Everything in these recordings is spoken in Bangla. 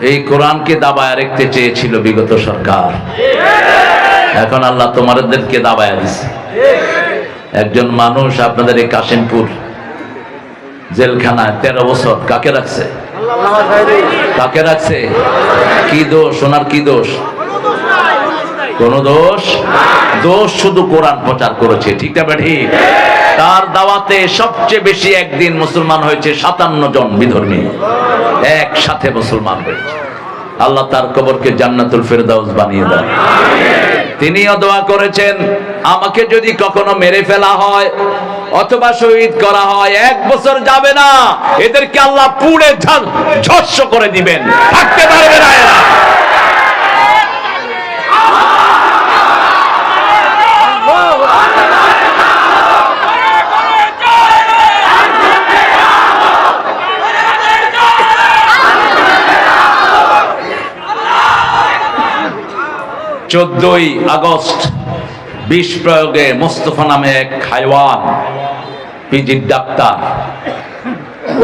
এই কোরআনকে দাবায় রাখতে চেয়েছিল বিগত সরকার, এখন আল্লাহ তোমাদেরকে দাবায় দিচ্ছে। একজন মানুষ আপনাদের এই কাশিমপুর জেলখানায় 13 বছর কাকে রাখছে? কাকে রাখছে? কি দোষ ওনার? কি দোষ? কোন দোষ? দোষ শুধু কোরআন প্রচার করেছে, ঠিক না ঠিক? তার দাওয়াতে সবচেয়ে বেশি একদিন মুসলমান হয়েছে 57 জন বিধর্মী, একসাথে মুসলমান হয়েছে। আল্লাহ তার কবরকে জান্নাতুল ফেরদাউস বানিয়ে দেন। তিনিও দোয়া করেছেন, আমাকে যদি কখনো মেরে ফেলা হয় অথবা শহীদ করা হয় 1 বছর যাবে না, এদেরকে আল্লাহ পুড়ে ঝস্য করে দিবেন, থাকতে পারবে না এরা। চোদ্দই আগস্ট বিষ প্রয়োগে মোস্তফা নামে এক হাইওয়ান, পিজির ডাক্তার,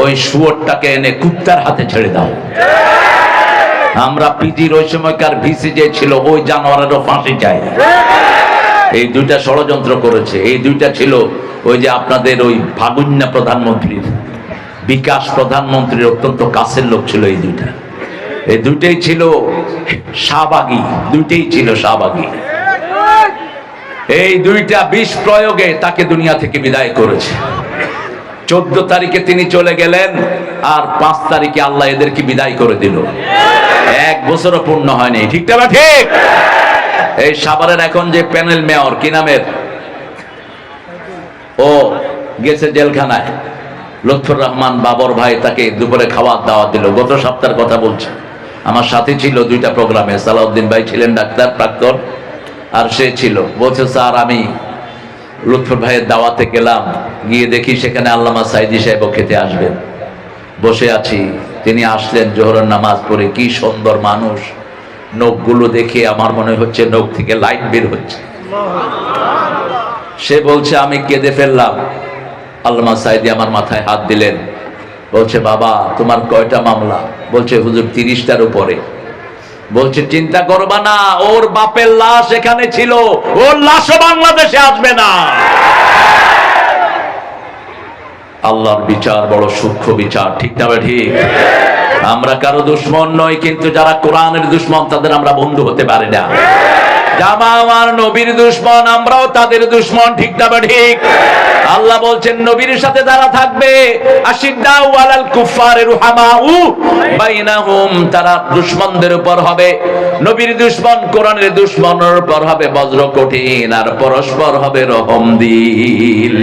ওই শুয়োরটাকে এনে কুত্তার হাতে ছেড়ে দাও। আমরা পিজির ওই সময়কার ভিসি যে ছিল ওই জানোয়ারেরও ফাঁসি চাই। এই দুইটা ষড়যন্ত্র করেছে। এই দুইটা ছিল ওই যে আপনাদের ওই ভাগুন্যা প্রধানমন্ত্রীর, বিকাশ প্রধানমন্ত্রীর অত্যন্ত কাছের লোক ছিল। এই দুইটাই ছিল শাহবাগী, দুইটাই ছিল শাহবাগী। এই দুইটা বিষ প্রয়োগে তাকে দুনিয়া থেকে বিদায় করেছে। 14 তারিখে তিনি চলে গেলেন, আর 5 তারিখে আল্লাহ এদেরকে বিদায় করে দিল। 1 বছরও পূর্ণ হয়নি, ঠিক না ঠিক? এই সাভারের এখন যে প্যানেল মেয়র, কি নামের, ও গেছে জেলখানায়। লুৎফর রহমান বাবর ভাই তাকে দুপুরে খাওয়ার দাওয়াত দিল। গত সপ্তাহের কথা বলছে, আমার সাথে ছিল 2টা প্রোগ্রামে। সালাউদ্দিন ভাই ছিলেন ডাক্তার প্রাক্তন, আর সে ছিল। বলছে, স্যার আমি লুৎফর ভাইয়ের দাওয়াতে গেলাম, গিয়ে দেখি সেখানে আল্লামা সাইদি সাহেব খেতে আসবেন। বসে আছি, তিনি আসলেন জোহরের নামাজ পড়ে। কি সুন্দর মানুষ, নখগুলো দেখে আমার মনে হচ্ছে নখ থেকে লাইট বের হচ্ছে। সে বলছে, আমি কেঁদে ফেললাম। আল্লামা সাইদি আমার মাথায় হাত দিলেন, বলছে, বাবা তোমার কয়টা মামলা? বলছে, হুজুর 30টার উপরে। বলছে, চিন্তা করবা না, ওর বাপের লাশ এখানে ছিল, ওর লাশও বাংলাদেশে আসবে না। আল্লাহর বিচার বড় সূক্ষ্ম বিচার, ঠিক না ঠিক? আমরা কারো দুশমন নই, কিন্তু যারা কোরআনের দুশমন তাদের আমরা বন্ধু হতে পারি না। যারা আমার নবীর দুশমন আমরাও তাদের দুশমন, ঠিক না ঠিক? আল্লাহ বলছেন, নবীর সাথে যারা থাকবে আশিদ্দাউ আলাল কুফারি রুহামাউ বাইনাহুম, তারা দুশমনদের উপর হবে। নবীর দুশমন কোরআনের দুশমনের উপর হবে বজ্র কঠিন, আর পরস্পর হবে রহম দিল।